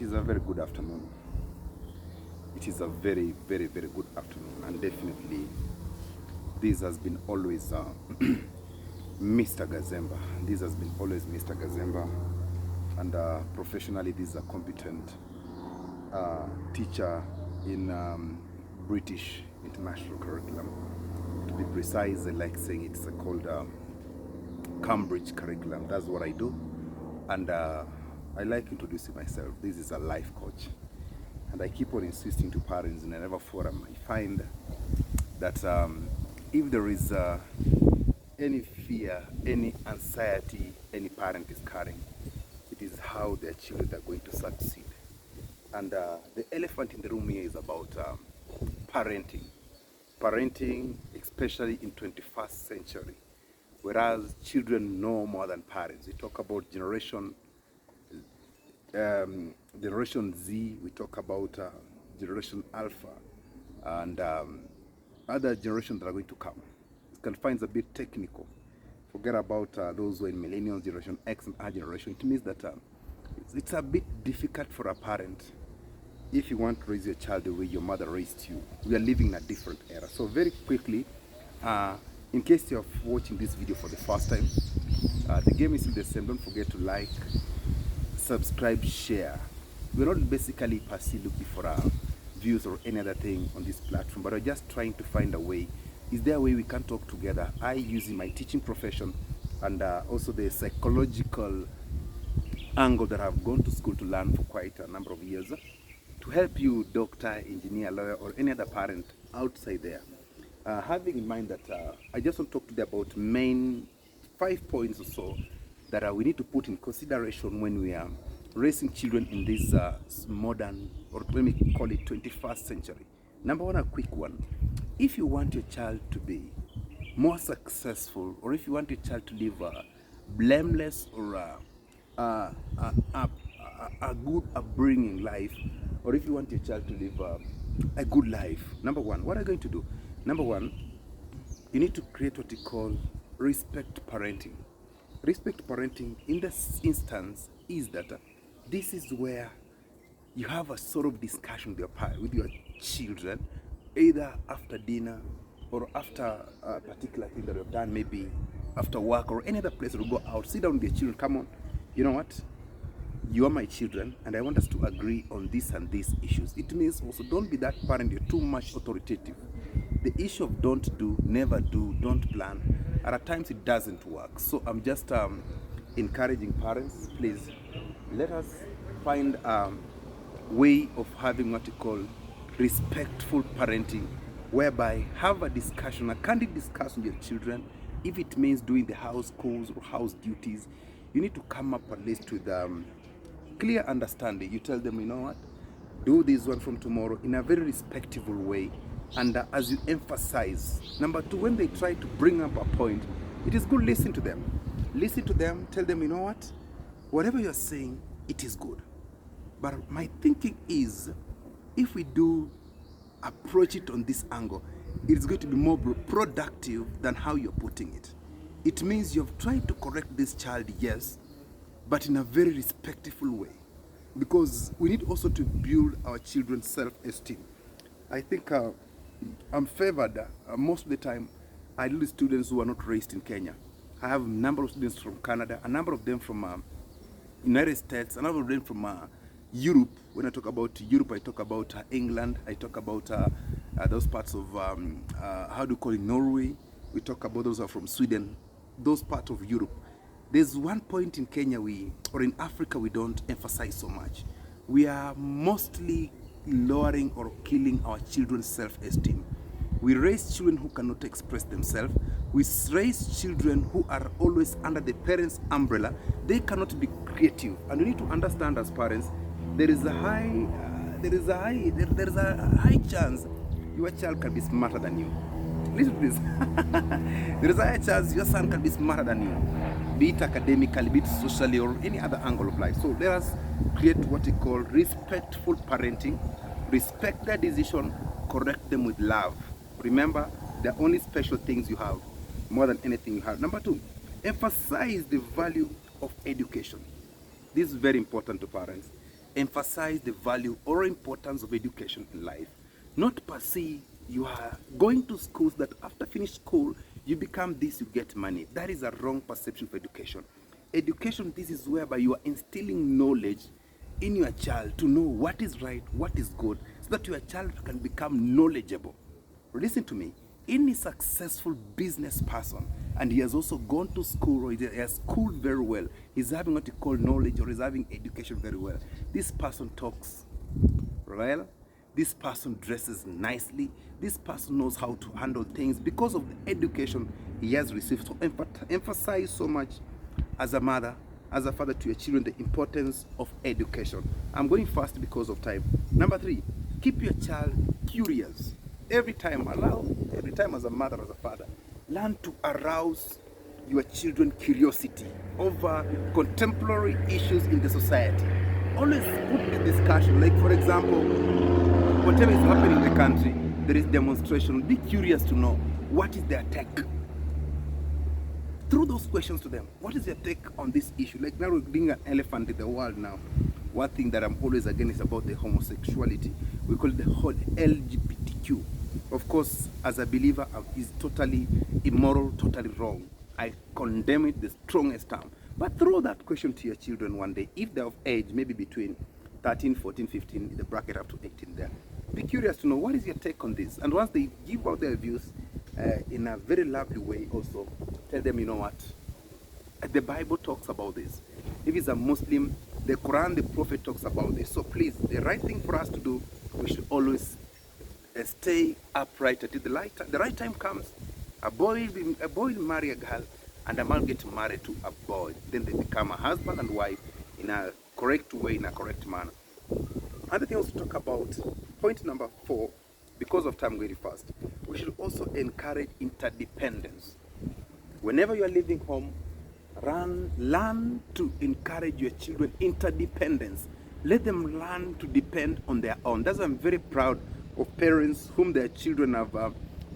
is a very good afternoon. It is a very, very, very good afternoon, and definitely this has been always Mr. Gazemba. This has been always Mr. Gazemba, and professionally, this is a competent teacher in British international curriculum. To be precise, I like saying it's called Cambridge curriculum. That's what I do, and I like introducing myself. This is a life coach, and I keep on insisting to parents in whenever forum I find that if there is any fear, any anxiety any parent is carrying, it is how their children are going to succeed. And the elephant in the room here is about parenting. Parenting, especially in 21st century, whereas children know more than parents. We talk about Generation Z, we talk about Generation Alpha, and other generations that are going to come. It can find a bit technical. Forget about those who are in millennials, Generation X, and our generation. It means that it's a bit difficult for a parent if you want to raise your child the way your mother raised you. We are living in a different era. So very quickly, in case you're watching this video for the first time, the game is still the same. Don't forget to like, subscribe, share. We're not basically per se looking for views or any other thing on this platform, but we're just trying to find a way. Is there a way we can talk together? I, using my teaching profession and also the psychological angle that I've gone to school to learn for quite a number of years, to help you, doctor, engineer, lawyer, or any other parent outside there. Having in mind that I just want to talk today about main 5 points or so that we need to put in consideration when we are raising children in this modern, or let me call it 21st century. Number one, a quick one. If you want your child to be more successful, or if you want your child to live a blameless or a good upbringing life, or if you want your child to live a good life, number one, what are you going to do? Number one, you need to create what you call respect parenting. Respect parenting in this instance is that this is where you have a sort of discussion with your children, either after dinner or after a particular thing that you've done, maybe after work or any other place to go out. Sit down with your children. Come on, you know what? You are my children, and I want us to agree on this and these issues. It means also don't be that parent you're too much authoritative. The issue of don't do, never do, don't plan, and at times it doesn't work. So I'm just encouraging parents, please let us find a way of having what you call respectful parenting, whereby have a discussion, a candid discussion with your children. If it means doing the house chores or house duties, you need to come up at least with clear understanding. You tell them, you know what, do this one from tomorrow in a very respectful way. And as you emphasize, number two, when they try to bring up a point, it is good, listen to them. Listen to them, tell them, you know what, whatever you're saying, it is good. But my thinking is, if we do approach it on this angle, it's going to be more productive than how you're putting it. It means you've tried to correct this child, yes, but in a very respectful way. Because we need also to build our children's self-esteem. I think I'm favored most of the time. I deal with students who are not raised in Kenya. I have a number of students from Canada, a number of them from United States, a number of them from Europe. When I talk about Europe, I talk about England, I talk about those parts of, how do you call it, Norway. We talk about those who are from Sweden, those parts of Europe. There's one point in Kenya or in Africa we don't emphasize so much. We are mostly lowering or killing our children's self-esteem. We raise children who cannot express themselves. We raise children who are always under the parents' umbrella. They cannot be creative. And you need to understand as parents, there is a high chance your child can be smarter than you. Listen to this. There is a high chance your son can be smarter than you, be it academically, be it socially, or any other angle of life. So let us create what we call respectful parenting. Respect their decision, correct them with love. Remember, the only special things you have, more than anything you have. Number two, emphasize the value of education. This is very important to parents. emphasize the value or importance of education in life, not per se you are going to schools that after finish school you become this, you get money. That is a wrong perception of education. Education, this is whereby you are instilling knowledge in your child to know what is right, what is good, so that your child can become knowledgeable. Listen to me. Any successful business person, and he has also gone to school, or he has schooled very well, he's having what you call knowledge, or he's having education very well. This person talks well, this person dresses nicely, this person knows how to handle things because of the education he has received. So emphasize so much as a mother, as a father, to your children the importance of education. I'm going fast because of time. Number 3, keep your child curious. Every time as a mother, as a father, learn to arouse your children's curiosity over contemporary issues in the society. Always put the discussion, like for example, whatever is happening in the country, there is demonstration. Be curious to know what is their take. Through those questions to them, what is your take on this issue? Like now we're being an elephant in the world now. One thing that I'm always against about the homosexuality, we call it the whole LGBTQ. Of course, as a believer, is totally immoral, totally wrong. I condemn it the strongest term. But throw that question to your children one day, if they're of age, maybe between 13, 14, 15, in the bracket up to 18 there. Be curious to know what is your take on this. And once they give out their views in a very lovely way also, tell them, you know what, the Bible talks about this. If it's a Muslim, the Quran, the Prophet talks about this. So please, the right thing for us to do, we should always stay upright until the right time comes. A boy will marry a girl, and a man will get married to a boy. Then they become a husband and wife in a correct way, in a correct manner. Other things to talk about, point number 4, because of time very fast, we should also encourage interdependence. Whenever you are leaving home, learn to encourage your children interdependence. Let them learn to depend on their own. That's why I'm very proud of parents whom their children have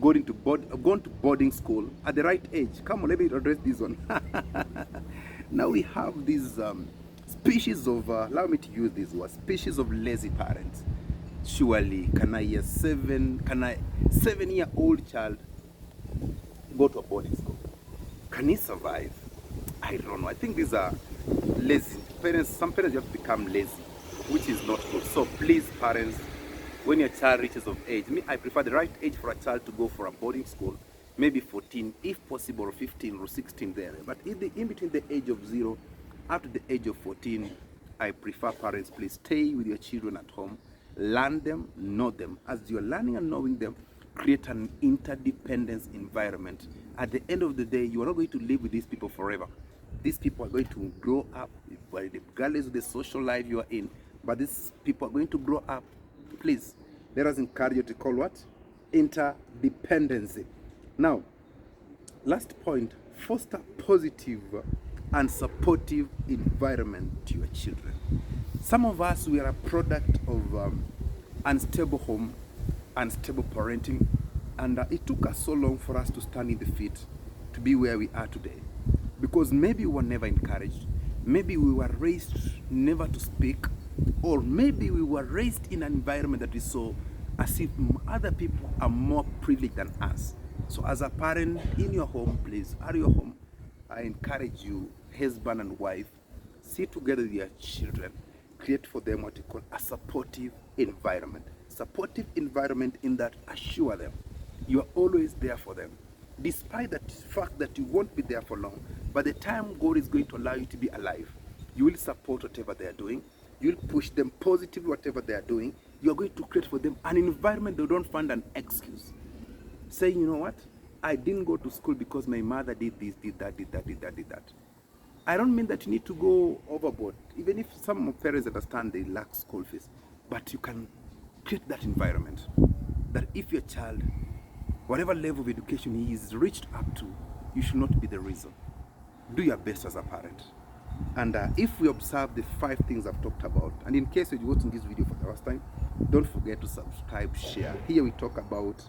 gone to boarding school at the right age. Come on, let me address this one. Now we have these species of, allow me to use this word, species of lazy parents. Surely, can a 7-year-old child go to a boarding school? Can he survive? I don't know. I think these are lazy parents. Some parents just become lazy, which is not good. So please, parents, when your child reaches of age, I prefer the right age for a child to go for a boarding school, maybe 14, if possible, or 15 or 16 there. But in between the age of 0 up to the age of 14, I prefer parents, please stay with your children at home, learn them, know them. As you're learning and knowing them, create an interdependence environment. At the end of the day, you are not going to live with these people forever. These people are going to grow up, regardless of the social life you are in. But these people are going to grow up. Please, let us encourage you to call what? Interdependency. Now, last point, foster positive and supportive environment to your children. Some of us, we are a product of unstable home, unstable parenting, and it took us so long for us to stand in the feet to be where we are today. Because maybe we were never encouraged, maybe we were raised never to speak, or maybe we were raised in an environment that is so as if other people are more privileged than us. So as a parent in your home, please, at your home, I encourage you, husband and wife, sit together with your children, create for them what you call a supportive environment. Supportive environment in that assure them you are always there for them. Despite the fact that you won't be there for long, by the time God is going to allow you to be alive, you will support whatever they are doing. You will push them positively, whatever they are doing. You are going to create for them an environment they don't find an excuse. Saying, you know what? I didn't go to school because my mother did this, did that, did that, did that, did that. I don't mean that you need to go overboard. Even if some parents understand they lack school fees. But you can create that environment. That if your child, whatever level of education he is reached up to, you should not be the reason. Do your best as a parent. And if we observe the 5 things I've talked about, and in case you're watching this video for the first time, don't forget to subscribe, share. Here we talk about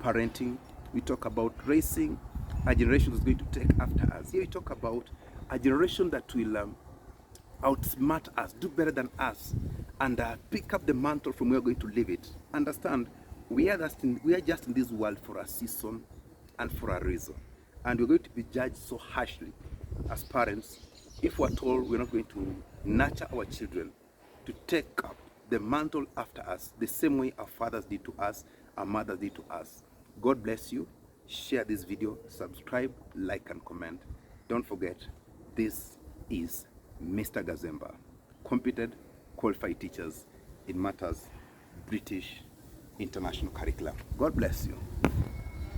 parenting, we talk about raising a generation that's going to take after us. Here we talk about a generation that will outsmart us, do better than us, and pick up the mantle from where we're going to leave it. Understand, we are just in this world for a season and for a reason. And we're going to be judged so harshly as parents if we're told we're not going to nurture our children to take up the mantle after us the same way our fathers did to us, our mothers did to us. God bless you. Share this video, subscribe, like, and comment. Don't forget, this is Mr. Gazemba, competent, qualified teachers in matters British international curriculum. God bless you.